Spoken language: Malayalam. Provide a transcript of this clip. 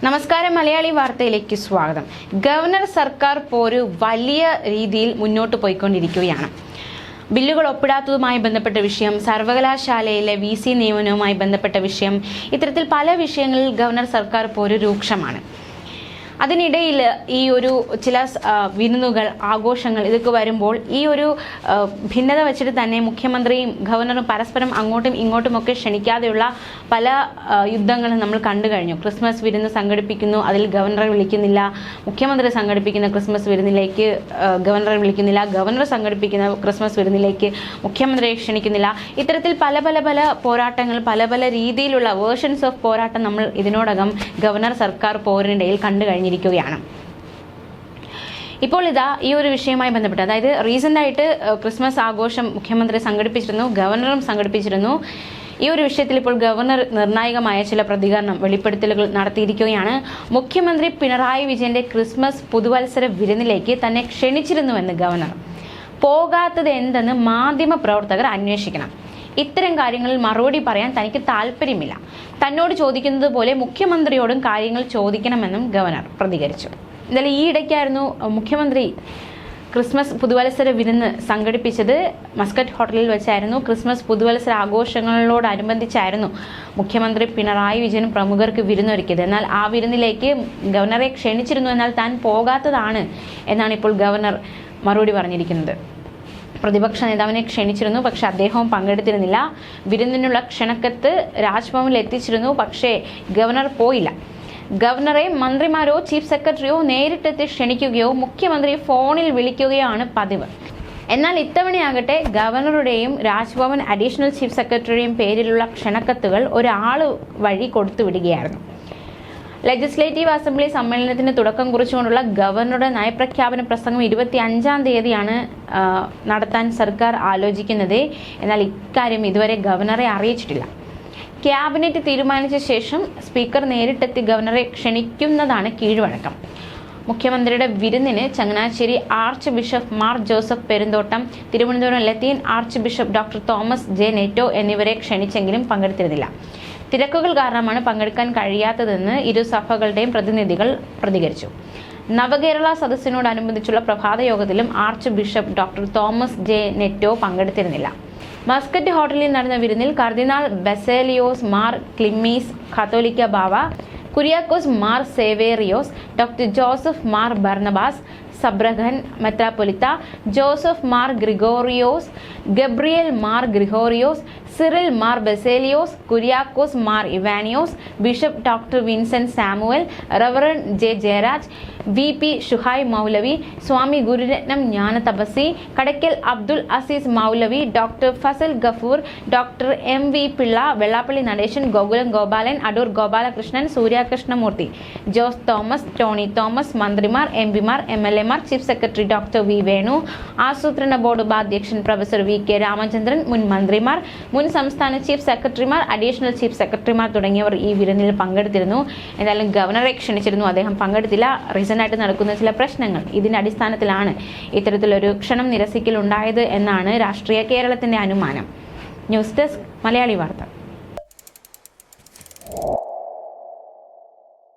നമസ്കാരം, മലയാളി വാർത്തയിലേക്ക് സ്വാഗതം. ഗവർണർ സർക്കാർ പോര് വലിയ രീതിയിൽ മുന്നോട്ട് പോയിക്കൊണ്ടിരിക്കുകയാണ്. ബില്ലുകൾ ഒപ്പിടാത്തതുമായി ബന്ധപ്പെട്ട വിഷയം, സർവകലാശാലയിലെ VC നിയമനവുമായി ബന്ധപ്പെട്ട വിഷയം, ഇത്തരത്തിൽ പല വിഷയങ്ങളിൽ ഗവർണർ സർക്കാർ പോര് രൂക്ഷമാണ്. അതിനിടയിൽ ഈ ഒരു ചില വിരുന്നുകൾ, ആഘോഷങ്ങൾ ഇതൊക്കെ വരുമ്പോൾ ഈ ഒരു ഭിന്നത വെച്ചിട്ട് തന്നെ മുഖ്യമന്ത്രിയും ഗവർണറും പരസ്പരം അങ്ങോട്ടും ഇങ്ങോട്ടുമൊക്കെ ക്ഷണിക്കാതെയുള്ള പല യുദ്ധങ്ങളും നമ്മൾ കണ്ടു കഴിഞ്ഞു. ക്രിസ്മസ് വിരുന്ന് സംഘടിപ്പിക്കുന്നു, അതിൽ ഗവർണറെ വിളിക്കുന്നില്ല. മുഖ്യമന്ത്രി സംഘടിപ്പിക്കുന്ന ക്രിസ്മസ് വിരുന്നിലേക്ക് ഗവർണറെ വിളിക്കുന്നില്ല. ഗവർണർ സംഘടിപ്പിക്കുന്ന ക്രിസ്മസ് വിരുന്നിലേക്ക് മുഖ്യമന്ത്രിയെ ക്ഷണിക്കുന്നില്ല. ഇത്തരത്തിൽ പല പല പല പോരാട്ടങ്ങൾ, പല പല രീതിയിലുള്ള വേർഷൻസ് ഓഫ് പോരാട്ടം നമ്മൾ ഇതിനോടകം ഗവർണർ സർക്കാർ പോരിനിടയിൽ കണ്ടു കഴിഞ്ഞിരിക്കുകയാണ്. ഇപ്പോൾ ഇതാ ഈ ഒരു വിഷയവുമായി ബന്ധപ്പെട്ട്, അതായത് റീസെന്റ് ആയിട്ട് ക്രിസ്മസ് ആഘോഷം മുഖ്യമന്ത്രി സംഘടിപ്പിച്ചിരുന്നു, ഗവർണറും സംഘടിപ്പിച്ചിരുന്നു. ഈ ഒരു വിഷയത്തിൽ ഇപ്പോൾ ഗവർണർ നിർണായകമായ ചില പ്രതികരണം, വെളിപ്പെടുത്തലുകൾ നടത്തിയിരിക്കുകയാണ്. മുഖ്യമന്ത്രി പിണറായി വിജയന്റെ ക്രിസ്മസ് പുതുവത്സര വിരുന്നിലേക്ക് തന്നെ ക്ഷണിച്ചിരുന്നുവെന്ന് ഗവർണർ. പോകാത്തത് എന്തെന്ന് മാധ്യമ പ്രവർത്തകർ അന്വേഷിക്കണം. ഇത്തരം കാര്യങ്ങളിൽ മറുപടി പറയാൻ തനിക്ക് താല്പര്യമില്ല. തന്നോട് ചോദിക്കുന്നത് പോലെ മുഖ്യമന്ത്രിയോടും കാര്യങ്ങൾ ചോദിക്കണമെന്നും ഗവർണർ പ്രതികരിച്ചു. എന്തായാലും ഈ ഇടയ്ക്കായിരുന്നു മുഖ്യമന്ത്രി ക്രിസ്മസ് പുതുവത്സര വിരുന്ന് സംഘടിപ്പിച്ചത്. മസ്കറ്റ് ഹോട്ടലിൽ വെച്ചായിരുന്നു. ക്രിസ്മസ് പുതുവത്സര ആഘോഷങ്ങളോടനുബന്ധിച്ചായിരുന്നു മുഖ്യമന്ത്രി പിണറായി വിജയൻ പ്രമുഖർക്ക് വിരുന്നൊരുക്കിയത്. എന്നാൽ ആ വിരുന്നിലേക്ക് ഗവർണറെ ക്ഷണിച്ചിരുന്നു, എന്നാൽ താൻ പോകാത്തതാണ് എന്നാണ് ഇപ്പോൾ ഗവർണർ മറുപടി പറഞ്ഞിരിക്കുന്നത്. പ്രതിപക്ഷ നേതാവിനെ ക്ഷണിച്ചിരുന്നു, പക്ഷെ അദ്ദേഹവും പങ്കെടുത്തിരുന്നില്ല. വിരുന്നിനുള്ള ക്ഷണക്കത്ത് രാജ്ഭവനിൽ എത്തിച്ചിരുന്നു, പക്ഷേ ഗവർണർ പോയില്ല. ഗവർണറെ മന്ത്രിമാരോ ചീഫ് സെക്രട്ടറിയോ നേരിട്ടെത്തി ക്ഷണിക്കുകയോ മുഖ്യമന്ത്രി ഫോണിൽ വിളിക്കുകയാണ് പതിവ്. എന്നാൽ ഇത്തവണയാകട്ടെ ഗവർണറുടെയും രാജ്ഭവൻ അഡീഷണൽ ചീഫ് സെക്രട്ടറിയുടെയും പേരിലുള്ള ക്ഷണക്കത്തുകൾ ഒരാൾ വഴി കൊടുത്തുവിടുകയായിരുന്നു. ലെജിസ്ലേറ്റീവ് അസംബ്ലി സമ്മേളനത്തിന് തുടക്കം കുറിച്ചുകൊണ്ടുള്ള ഗവർണറുടെ നയപ്രഖ്യാപന പ്രസംഗം 25-ാം തീയതിയാണ് നടത്താൻ സർക്കാർ ആലോചിക്കുന്നത്. എന്നാൽ ഇക്കാര്യം ഇതുവരെ ഗവർണറെ അറിയിച്ചിട്ടില്ല. ക്യാബിനറ്റ് തീരുമാനിച്ച ശേഷം സ്പീക്കർ നേരിട്ടെത്തി ഗവർണറെ ക്ഷണിക്കുന്നതാണ് കീഴ്വഴക്കം. മുഖ്യമന്ത്രിയുടെ വിരുന്നിന് Changanassery archbishop Mar Joseph Perumthottam, Thiruvananthapuram ലത്തീൻ archbishop doctor Thomas J Netto എന്നിവരെ ക്ഷണിച്ചെങ്കിലും പങ്കെടുത്തിരുന്നില്ല. തിരക്കുകൾ കാരണമാണ് പങ്കെടുക്കാൻ കഴിയാത്തതെന്ന് ഇരു സഭകളുടെയും പ്രതിനിധികൾ പ്രതികരിച്ചു. നവകേരള സദസ്സിനോടനുബന്ധിച്ചുള്ള പ്രഭാത യോഗത്തിലും archbishop doctor Thomas J Netto പങ്കെടുത്തിരുന്നില്ല. മസ്കറ്റ് ഹോട്ടലിൽ നടന്ന വിരുന്നിൽ കർദിനാൾ Baselios Mar Cleemis Catholica Bava, Kuriakose Mar Severios, doctor Joseph Mar Barnabas Sabrahan മെത്രാപ്പൊലിത്ത, Joseph Mar Gregorios, Gabriel Mar Gregorios, Cyril Mar Baselios, Kuriakose Mar Ivanios, bishop doctor Vincent Samuel, reverend J Jayaraj, VP Shuhaib Maulavi, Swami Gururathnam Jnanathapaswi, Kadakkal Abdul Azeez Maulavi, doctor Fazal Gafoor, doctor MV Pillai, Vellappally Natesan, Gokulam Gopalan, Adoor Gopalakrishnan, Suryakrishnamoorthy, Jose Thomas, Tony Thomas, മന്ത്രിമാർ, MPമാർ, MLAമാർ, chief secretary doctor V Venu, ആസൂത്രണ ബോർഡ് ഉപാധ്യക്ഷൻ പ്രൊഫസർ VK രാമചന്ദ്രൻ, മുൻ മന്ത്രിമാർ, മുൻ സംസ്ഥാന ചീഫ് സെക്രട്ടറിമാർ, അഡീഷണൽ ചീഫ് സെക്രട്ടറിമാർ തുടങ്ങിയവർ ഈ വിരുന്നിൽ പങ്കെടുത്തിരുന്നു. എന്തായാലും ഗവർണറെ ക്ഷണിച്ചിരുന്നു, അദ്ദേഹം പങ്കെടുത്തില്ല. റീസെന്റായിട്ട് നടക്കുന്ന ചില പ്രശ്നങ്ങൾ, ഇതിന്റെ അടിസ്ഥാനത്തിലാണ് ഇത്തരത്തിലൊരു ക്ഷണം നിരസിക്കലുണ്ടായത് എന്നാണ് രാഷ്ട്രീയ കേരളത്തിന്റെ അനുമാനം. ന്യൂസ് ഡെസ്ക്, മലയാളി വാർത്ത.